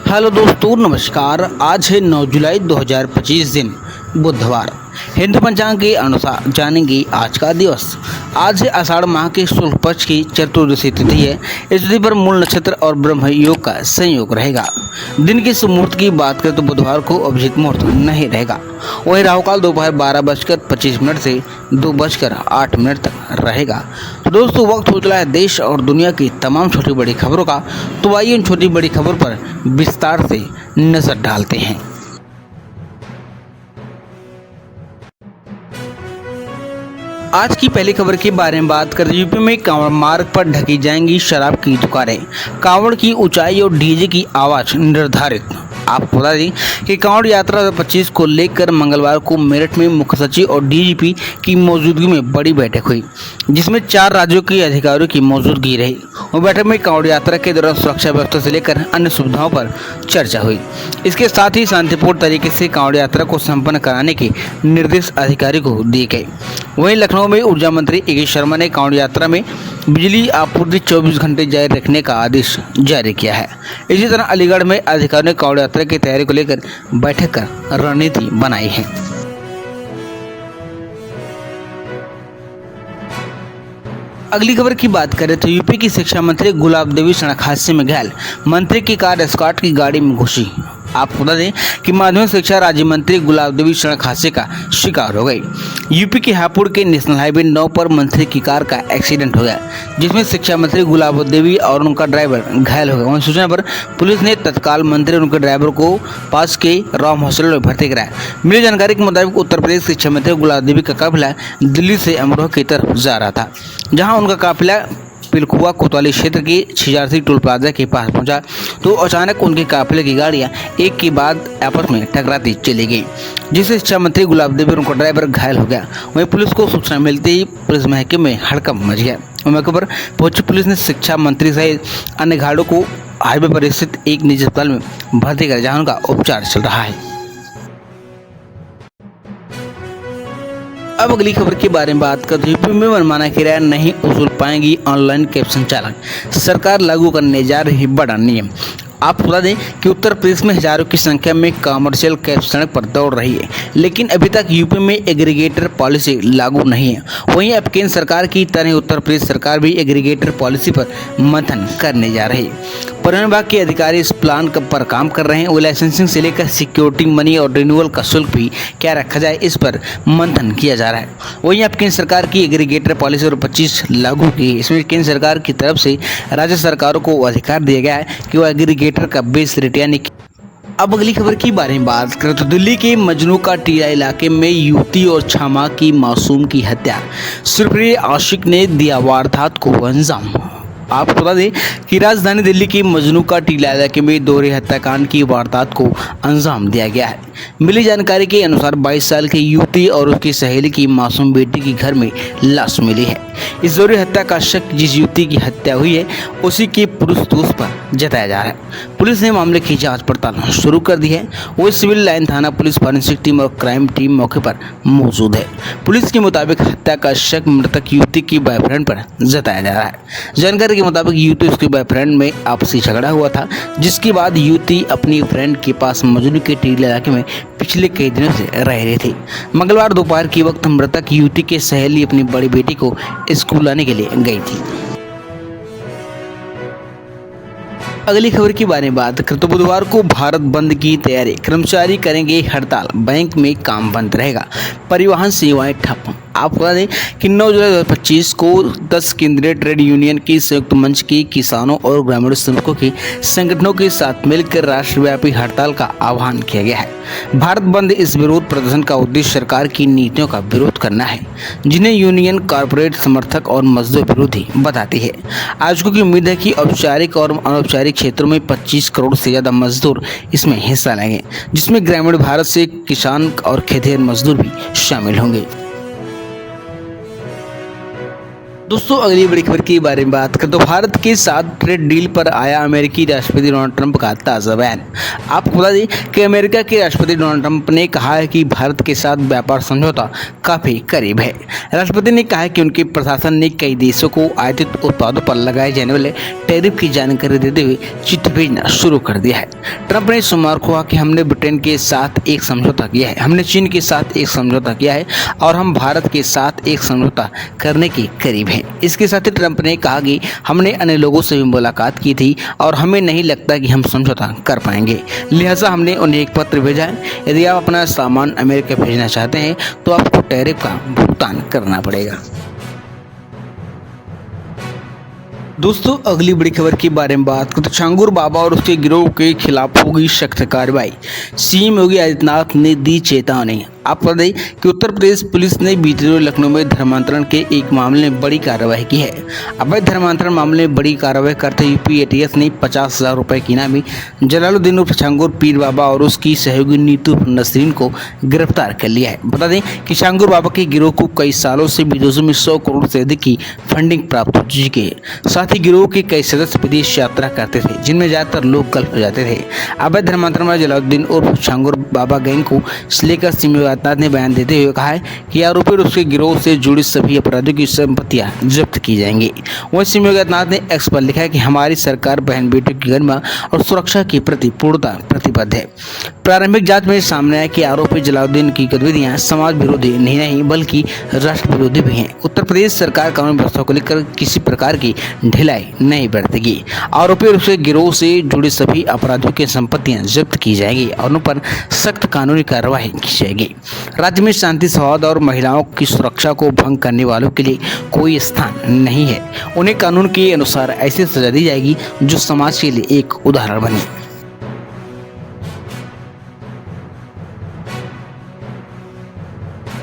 Hello दोस्तों, नमस्कार। आज है 9 जुलाई 2025 दिन बुधवार। हिंदू पंचांग के अनुसार जानेंगे आज का दिवस। आज है आषाढ़ माह के शुक्ल पक्ष की चतुर्दशी तिथि है। इस तिथि पर मूल नक्षत्र और ब्रह्म योग का संयोग रहेगा। दिन के शुभ मुहूर्त की बात करें तो बुधवार को अभिजीत मुहूर्त नहीं रहेगा। वही राहु काल दोपहर 12:25 से 2:08 तक रहेगा। तो दोस्तों, वक्त हो चला है देश और दुनिया की तमाम छोटी बड़ी खबरों का। तो आइए उन छोटी बड़ी खबरों पर विस्तार से नजर डालते हैं। आज की पहली खबर के बारे में बात करें। यूपी में कांवड़ मार्ग पर ढकी जाएंगी शराब की दुकानें। कांवड़ की ऊंचाई और डीजे की आवाज निर्धारित। आपको बता दें कि कांवड़ यात्रा 2025 को लेकर मंगलवार को मेरठ में मुख्य सचिव और डीजीपी की मौजूदगी में बड़ी बैठक हुई, जिसमें 4 राज्यों के अधिकारियों की मौजूदगी रही। और बैठक में कांवड़ यात्रा के दौरान सुरक्षा व्यवस्था से लेकर अन्य सुविधाओं पर चर्चा हुई। इसके साथ ही शांतिपूर्ण तरीके से कांवड़ यात्रा को संपन्न कराने के निर्देश अधिकारी को दिए गए। वहीं लखनऊ में ऊर्जा मंत्री ए के शर्मा ने कांवड़ यात्रा में बिजली आपूर्ति 24 घंटे जारी रखने का आदेश जारी किया है। इसी तरह अलीगढ़ में अधिकारियों ने कांवड़ यात्रा की तैयारी को लेकर बैठक कर रणनीति बनाई है। अगली खबर की बात करें तो यूपी की शिक्षा मंत्री गुलाब देवी सड़क हादसे में घायल। मंत्री की कार एस्कॉर्ट की गाड़ी में घुसी। आपको बता दें कि माध्यमिक शिक्षा राज्य मंत्री गुलाब देवी सड़क हादसे का शिकार हो गई। यूपी के हापुड़ के नेशनल हाईवे 9 पर मंत्री की कार का एक्सीडेंट हो गया, जिसमें शिक्षा मंत्री गुलाब देवी और उनका ड्राइवर घायल हो गए। वहीं सूचना पर पुलिस ने तत्काल मंत्री और उनके ड्राइवर को पास के राम हॉस्पिटल में भर्ती कराया। मिली जानकारी के मुताबिक उत्तर प्रदेश शिक्षा मंत्री गुलाब देवी का काफिला दिल्ली से अमरोहा की तरफ जा रहा था, जहाँ उनका काफिला पिलखुआ कोतवाली क्षेत्र के छिजारसी टोल प्लाजा के पास पहुंचा तो अचानक उनके काफिले की गाड़ियां एक के बाद आपस में टकराती चली गई, जिससे शिक्षा मंत्री गुलाब देवी और उनका ड्राइवर घायल हो गया। वहीं पुलिस को सूचना मिलते ही पुलिस महकमे में हड़कंप मच गया। मौके पर पहुंची पुलिस ने शिक्षा मंत्री सहित अन्य घायलों को हाईवे पर स्थित एक निजी अस्पताल में भर्ती कराया, जहाँ उनका उपचार चल रहा है। अब अगली खबर के बारे में बात करते हैं। यूपी में मनमाना किराया नहीं वसूल पाएंगी ऑनलाइन कैब संचालक। सरकार लागू करने जा रही बड़ा नियम। आपको बता दें कि उत्तर प्रदेश में हजारों की संख्या में कमर्शियल कैब सड़क पर दौड़ रही है, लेकिन अभी तक यूपी में एग्रीगेटर पॉलिसी लागू नहीं है। वहीं अब केंद्र सरकार की तरह उत्तर प्रदेश सरकार भी एग्रीगेटर पॉलिसी पर मंथन करने जा रही है। परिवहन विभाग के अधिकारी इस प्लान पर काम कर रहे हैं। वो लाइसेंसिंग से लेकर सिक्योरिटी मनी और रिन्यूअल का शुल्क भी क्या रखा जाए, इस पर मंथन किया जा रहा है। वहीं अब केंद्र सरकार की एग्रीगेटर पॉलिसी और 25 लागू की है। इसमें केंद्र सरकार की तरफ से राज्य सरकारों को अधिकार दिया गया है कि वह एग्रीगेटर का बेस रेट यानी। अब अगली खबर की बारे में बात करें तो दिल्ली के मजनू का टीला इलाके में युवती और छामा की मासूम की हत्या। सुरप्रिय आशिक ने दिया वारदात को अंजाम। आपको बता दें कि राजधानी दिल्ली की मजनू का टीला इलाके में दोहरे हत्याकांड की वारदात को अंजाम दिया गया है। मिली जानकारी के अनुसार 22 साल की युवती और उसकी सहेली की मासूम बेटी की घर में लाश मिली है। इस दोहरी हत्या का शक जिस युवती की हत्या हुई है उसी के पुरुष दोस्त पर जताया जा रहा है। पुलिस ने मामले की जांच पड़ताल शुरू कर दी है। वो सिविल लाइन थाना पुलिस फॉरेंसिक टीम और क्राइम टीम मौके पर मौजूद है। पुलिस के मुताबिक हत्या का शक मृतक युवती की बॉयफ्रेंड पर जताया जा रहा है। जानकारी के मुताबिक युवती उसके बॉयफ्रेंड में आपसी झगड़ा हुआ था, जिसके बाद युवती अपनी फ्रेंड के पास मजनू के टीला इलाके में पिछले कई दिनों से रह रही थी। मंगलवार दोपहर के वक्त मृतक युवती के सहेली अपनी बड़ी बेटी को स्कूल लाने के लिए गई थी। अगली खबर के बारे में बात करें तो बुधवार को भारत बंद की तैयारी। कर्मचारी करेंगे हड़ताल, बैंक में काम बंद रहेगा, परिवहन सेवाएं ठप। आपको बता दें कि 9 जुलाई 2025 को 10 केंद्रीय ट्रेड यूनियन की संयुक्त मंच की किसानों और ग्रामीण श्रमिकों के संगठनों के साथ मिलकर राष्ट्रव्यापी हड़ताल का आह्वान किया गया है। भारत बंद इस विरोध प्रदर्शन का उद्देश्य सरकार की नीतियों का विरोध करना है, जिन्हें यूनियन कॉर्पोरेट समर्थक और मजदूर विरोधी बताती है। आयोजकों की उम्मीद है कि औपचारिक और अनौपचारिक क्षेत्रों में 25 करोड़ से ज़्यादा मजदूर इसमें हिस्सा लेंगे, जिसमें ग्रामीण भारत से किसान और खेतिहर मजदूर भी शामिल होंगे। दोस्तों अगली बड़ी खबर के बारे में बात करें तो भारत के साथ ट्रेड डील पर आया अमेरिकी राष्ट्रपति डोनाल्ड ट्रंप का ताज़ा बयान। आपको बता दें कि अमेरिका के राष्ट्रपति डोनाल्ड ट्रंप ने कहा है कि भारत के साथ व्यापार समझौता काफ़ी करीब है। राष्ट्रपति ने कहा है कि उनके प्रशासन ने कई देशों को आयातित उत्पादों पर लगाए जाने वाले टैरिफ की जानकारी देते हुए चिट्ठी भेजना शुरू कर दिया है। ट्रंप ने सोमवार को कहा कि हमने ब्रिटेन के साथ एक समझौता किया है, हमने चीन के साथ एक समझौता किया है और हम भारत के साथ एक समझौता करने के करीब हैं। इसके साथ ही ट्रंप ने कहा कि हमने अन्य लोगों से भी मुलाकात की थी और हमें नहीं लगता कि हम समझौता कर पाएंगे, लिहाजा हमने उन्हें एक पत्र भेजा है। यदि आप अपना सामान अमेरिका भेजना चाहते हैं तो आपको टैरिफ का भुगतान करना पड़ेगा। दोस्तों अगली बड़ी खबर के बारे में बात करें तो छांगुर बाबा और उसके गिरोह के खिलाफ होगी सख्त कार्रवाई, सीएम योगी आदित्यनाथ ने दी चेतावनी। आपको बता दें कि उत्तर प्रदेश पुलिस ने बीते रोज लखनऊ में धर्मांतरण के एक मामले में बड़ी कार्रवाई की है। अवैध धर्मांतरण मामले में बड़ी कार्रवाई करते यूपी एटीएस ने 50,000 रुपये की इनामी जलालुद्दीन उर्फ छांगुर पीर बाबा और उसकी सहयोगी नीतू नसरीन को गिरफ्तार कर लिया है। बता दें कि छांगुर बाबा के गिरोह को कई सालों से विदेशों में 100 करोड़ से अधिक की फंडिंग प्राप्त हो चुकी है। साथ ही गिरोह के कई सदस्य विदेश यात्रा करते थे, जिनमें ज्यादातर लोग गल्फ जाते थे। अवैध धर्मांतरण में जलालुद्दीन उर्फ छांगुर बाबा गैंग को लेकर सीएम ने बयान देते हुए कहा है कि आरोपी और उसके गिरोह से जुड़ी सभी अपराधियों की संपत्तियां जब्त की जाएंगी। वहीं सीएम ने एक्स पर लिखा है कि हमारी सरकार बहन बेटियों की गरिमा और सुरक्षा के प्रति पूर्णतः प्रतिबद्ध है। प्रारंभिक जांच में सामने आया कि आरोपी जलालुद्दीन की गतिविधियां समाज विरोधी नहीं बल्कि राष्ट्र विरोधी भी हैं। उत्तर प्रदेश सरकार कानून व्यवस्था को लेकर किसी प्रकार की ढिलाई नहीं बरतेगी। आरोपी और उसके गिरोह से जुड़े सभी अपराधियों की संपत्तियां जब्त की जाएगी और उन पर सख्त कानूनी कार्रवाई की जाएगी। राज्य में शांति सौहार्द और महिलाओं की सुरक्षा को भंग करने वालों के लिए कोई स्थान नहीं है। उन्हें कानून के अनुसार ऐसी सजा दी जाएगी जो समाज के लिए एक उदाहरण बने।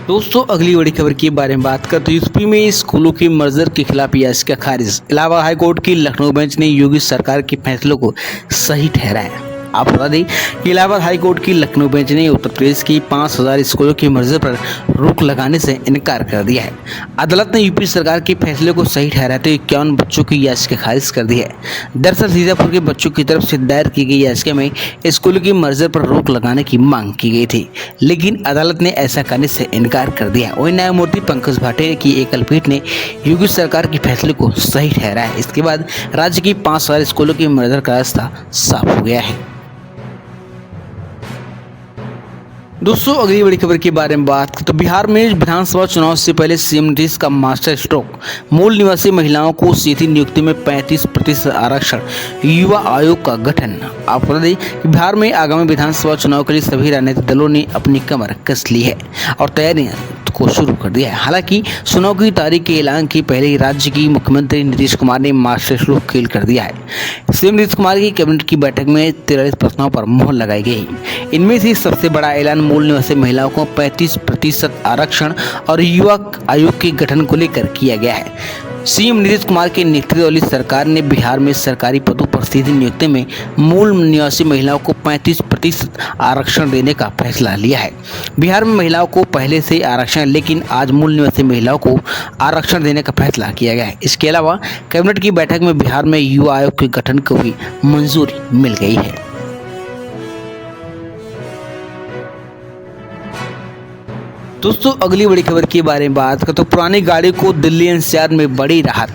दोस्तों अगली बड़ी खबर के बारे में बात करें तो यूपी में स्कूलों की मर्जर के खिलाफ याचिका खारिज। इलाहाबाद हाईकोर्ट की लखनऊ बेंच ने योगी सरकार के फैसलों को सही ठहराया। आप बता दें कि इलाहाबाद हाईकोर्ट की लखनऊ बेंच ने उत्तर प्रदेश की 5,000 स्कूलों की मर्जर पर रोक लगाने से इनकार कर दिया है। अदालत ने यूपी सरकार के फैसले को सही ठहराते हुए 51 बच्चों की याचिका खारिज कर दी है। दरअसल सीतापुर के बच्चों की तरफ से दायर की गई याचिका में स्कूलों की मर्जर पर रोक लगाने की मांग की गई थी, लेकिन अदालत ने ऐसा करने से इनकार कर दिया। वहीं न्यायमूर्ति पंकज भाटे की एकल पीठ ने योगी सरकार के फैसले को सही ठहराया। इसके बाद राज्य की 5,000 स्कूलों की मर्जर का रास्ता साफ हो गया है। दोस्तों अगली बड़ी खबर के बारे में बात करें तो बिहार में विधानसभा चुनाव से पहले सीएम नीतीश का मास्टर स्ट्रोक, मूल निवासी महिलाओं को सीधी नियुक्ति में 35% आरक्षण, युवा आयोग का गठन। आपको बता दें कि बिहार में आगामी विधानसभा चुनाव के लिए सभी राजनीतिक दलों ने अपनी कमर कस ली है और तैयारियां को शुरू कर दिया है। हालांकि चुनाव की तारीख के ऐलान के पहले ही राज्य की मुख्यमंत्री नीतीश कुमार ने मास्टर स्ट्रोक खेल कर दिया है। सीएम नीतीश कुमार की कैबिनेट की बैठक में 43 प्रस्तावों पर मोहर लगाई गई। इनमें से सबसे बड़ा ऐलान मूल निवासी महिलाओं को 35% आरक्षण और युवा आयोग के गठन को लेकर किया गया है। सीएम नीतीश कुमार के नेतृत्व वाली सरकार ने बिहार में सरकारी पदों पर सीधी नियुक्ति में मूल निवासी महिलाओं को 35% आरक्षण देने का फैसला लिया है। बिहार में महिलाओं को पहले से आरक्षण, लेकिन आज मूल निवासी महिलाओं को आरक्षण देने का फैसला किया गया है। इसके अलावा कैबिनेट की बैठक में बिहार में युवा आयोग के गठन को भी मंजूरी मिल गई है। दोस्तों अगली बड़ी खबर के बारे में बात करें तो पुरानी गाड़ी को दिल्ली एनसीआर में बड़ी राहत,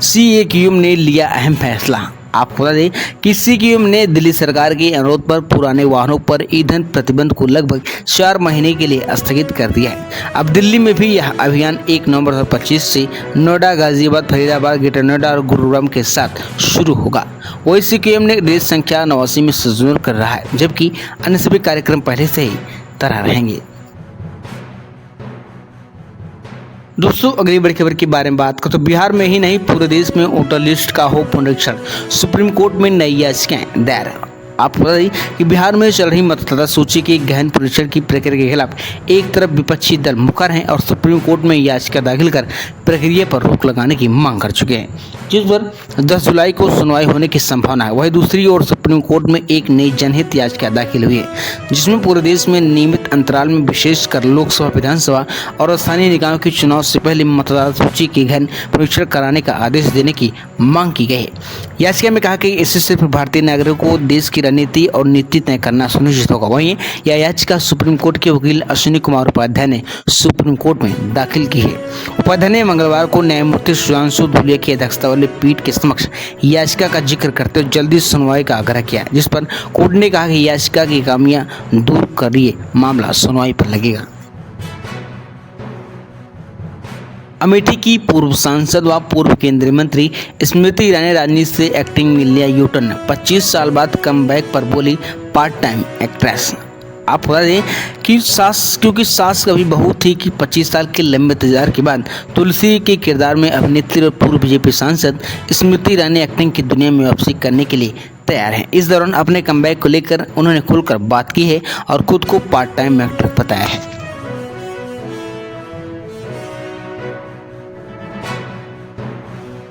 सीएक्यूएम ने लिया अहम फैसला। आपको बता दें कि सीएक्यूएम ने दिल्ली सरकार के अनुरोध पर पुराने वाहनों पर ईंधन प्रतिबंध को लगभग 4 महीने के लिए स्थगित कर दिया है। अब दिल्ली में भी यह अभियान 1 नवंबर 2025 से नोएडा, गाजियाबाद, फरीदाबाद, ग्रेटर नोएडा और गुरुग्राम के साथ शुरू होगा। वही सीएक्यूएम ने रेस संख्या 89 में संशोधन कर रहा है, जबकि अन्य सभी कार्यक्रम पहले से ही तरह रहेंगे। दोस्तों अगली बड़ी खबर के बारे में बात करें तो बिहार में ही नहीं पूरे देश में वोटर लिस्ट का हो पुनरीक्षण, सुप्रीम कोर्ट में नई याचिकाएं दायर। आपको बता दें कि बिहार में चल रही मतदाता सूची के गहन परीक्षण की प्रक्रिया के खिलाफ एक तरफ विपक्षी दल मुखर हैं और सुप्रीम कोर्ट में याचिका दाखिल कर प्रक्रिया पर रोक लगाने की मांग कर चुके हैं, जिस पर 10 जुलाई को सुनवाई होने की संभावना है। वहीं दूसरी ओर सुप्रीम कोर्ट में एक नई जनहित याचिका दाखिल हुई है, जिसमें पूरे देश में नियमित अंतराल में विशेषकर लोकसभा, विधानसभा और स्थानीय निकायों के चुनाव से पहले मतदाता सूची की गहन परीक्षण कराने का आदेश देने की मांग की गई है। याचिका में कहा कि इससे सिर्फ भारतीय नागरिकों को देश की रणनीति और नीति तय करना सुनिश्चित होगा। वहीं यह याचिका सुप्रीम कोर्ट के वकील अश्विनी कुमार उपाध्याय ने सुप्रीम कोर्ट में दाखिल की है। उपाध्याय ने मंगलवार को न्यायमूर्ति सुधांशु धूलिया की अध्यक्षता वाली पीठ के समक्ष याचिका का जिक्र करते हुए जल्दी सुनवाई का आग्रह किया, जिस पर कोर्ट ने कहा कि याचिका की खामियां दूर करिए, मामला सुनवाई पर लगेगा। अमेठी की पूर्व सांसद व पूर्व केंद्रीय मंत्री स्मृति ईरानी राजनीति से एक्टिंग में लिया यूटर्न। 25 साल बाद कमबैक पर बोली पार्ट टाइम एक्ट्रेस। आप बता दें कि क्योंकि सास कभी बहू थी कि 25 साल के लंबे इंतजार के बाद तुलसी के किरदार में अभिनेत्री और पूर्व बीजेपी सांसद स्मृति ईरानी एक्टिंग की दुनिया में वापसी करने के लिए तैयार हैं। इस दौरान अपने कमबैक को लेकर उन्होंने खुलकर बात की है और खुद को पार्ट टाइम एक्टर बताया है।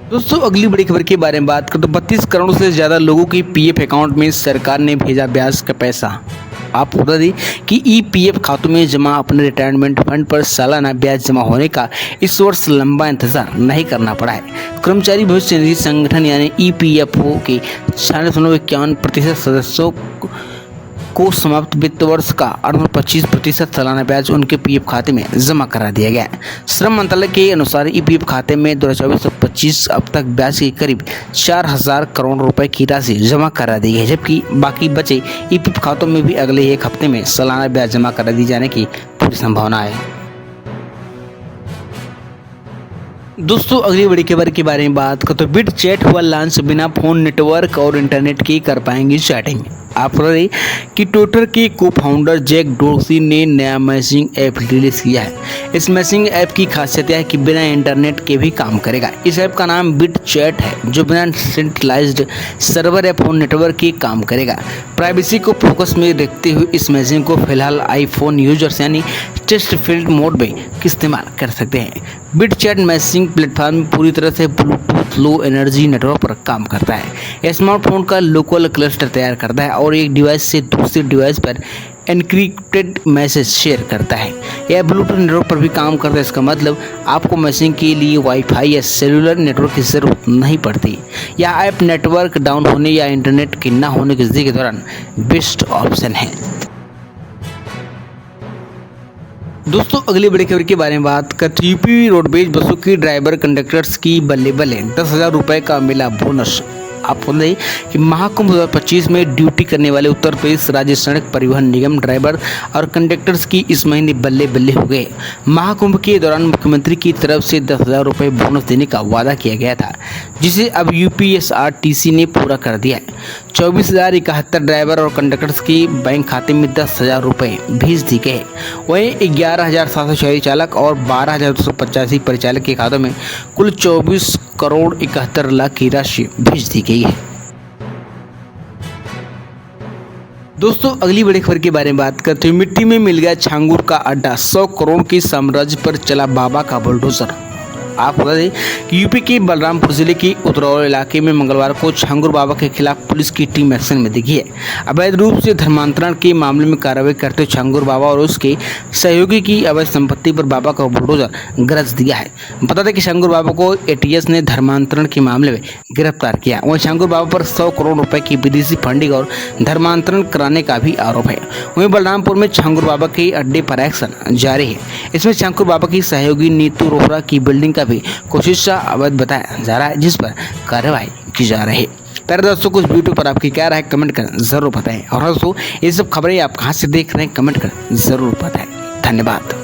दोस्तों अगली बड़ी खबर के बारे में बात करें तो 32 करोड़ से ज़्यादा लोगों की पीएफ अकाउंट में सरकार ने भेजा ब्याज का पैसा। आपको बता दें कि ईपीएफ खातों में जमा अपने रिटायरमेंट फंड पर सालाना ब्याज जमा होने का इस वर्ष लंबा इंतजार नहीं करना पड़ा है। कर्मचारी भविष्य निधि संगठन यानी ईपीएफओ के 51% सदस्यों को समाप्त वित्त वर्ष का 25% सालाना ब्याज उनके पीएफ खाते में जमा करा दिया गया है। श्रम मंत्रालय के अनुसार ईपीएफ खाते में 2024-25 अब तक ब्याज के करीब 4000 करोड़ रुपए की राशि जमा करा दी है, जबकि बाकी बचे ईपीएफ खातों में भी अगले एक हफ्ते में सालाना ब्याज जमा करा दी जाने की पूरी संभावना है। दोस्तों अगली बड़ी खबर के बारे में बात करें तो बिट चैट हुआ लॉन्च। बिना फोन नेटवर्क और इंटरनेट के कर पाएंगे चैटिंग। आप बता दें कि ट्विटर के को फाउंडर जैक डोर्सी ने नया मैसेजिंग ऐप रिलीज किया है। इस मैसेजिंग ऐप की खासियत है कि बिना इंटरनेट के भी काम करेगा। इस ऐप का नाम बिट चैट है, जो बिना सेंट्रलाइज्ड सर्वर या फोन नेटवर्क के काम करेगा। प्राइवेसी को फोकस में रखते हुए इस मैसेजिंग को फिलहाल आईफोन यूजर्स यानी टेस्ट फील्ड मोड में इस्तेमाल कर सकते हैं। बिट चैट मैसेजिंग प्लेटफॉर्म पूरी तरह से ब्लूटूथ लो एनर्जी नेटवर्क पर काम करता है। यह स्मार्टफोन का लोकल क्लस्टर तैयार करता है और एक डिवाइस से दूसरे डिवाइस पर एनक्रिप्टेड मैसेज शेयर करता है। यह ब्लूटूथ नेटवर्क पर भी काम करता है। इसका मतलब आपको मैसेजिंग के लिए वाईफाई या सेलुलर नेटवर्क की जरूरत नहीं पड़ती। यह ऐप नेटवर्क डाउन होने या इंटरनेट के न होने की स्थिति के दौरान बेस्ट ऑप्शन है। दोस्तों अगली बड़ी खबर के बारे में बात करते हैं। यूपी रोडवेज बसों की ड्राइवर कंडक्टर्स की बल्ले बल्ले 10,000 रुपये का मिला बोनस। आपको बताइए कि महाकुंभ 2025 में ड्यूटी करने वाले उत्तर प्रदेश राज्य सड़क परिवहन निगम ड्राइवर और कंडक्टर्स की इस महीने बल्ले बल्ले हो गए। महाकुंभ के दौरान मुख्यमंत्री की तरफ से 10,000 रुपये बोनस देने का वादा किया गया था, जिसे अब यूपीएसआरटीसी ने पूरा कर दिया है। 24,071 ड्राइवर और कंडक्टर्स के बैंक खाते में 10,000 रुपये भेज दिए गए। वहीं 11,746 चालक और 12,285 परिचालक के खातों में कुल 24 करोड़ 71 लाख की राशि भेज दी गई है। दोस्तों अगली बड़ी खबर के बारे में बात करते हैं। मिट्टी में मिल गया छांगुर का अड्डा, 100 करोड़ के साम्राज्य पर चला बाबा का बुलडोजर। आप बता दें कि यूपी के बलरामपुर जिले के उतरौल इलाके में मंगलवार को छांगुर बाबा के खिलाफ पुलिस की टीम एक्शन में दिखी है। अवैध रूप से धर्मांतरण के मामले में कार्रवाई करते हुए छांगुर बाबा और उसके सहयोगी की अवैध संपत्ति पर बाबा का बुलडोजर गरज दिया है। बता दें कि छांगुर बाबा को एटीएस ने धर्मांतरण के मामले में गिरफ्तार किया। वहीं छांगुर बाबा पर 100 करोड़ रुपए की विदेशी फंडिंग और धर्मांतरण कराने का भी आरोप है। वहीं बलरामपुर में छांगुर बाबा के अड्डे पर एक्शन जारी है। इसमें छांगुर बाबा की सहयोगी नीतू रोहरा की बिल्डिंग का भी कोशिश अवैध बताया जा रहा है, जिस पर कार्रवाई की जा रही है। प्यारे दोस्तों कुछ वीडियो पर आपकी क्या राय कमेंट कर जरूर बताएं। और दोस्तों ये सब खबरें आप कहां से देख रहे हैं कमेंट कर जरूर बताएं। धन्यवाद।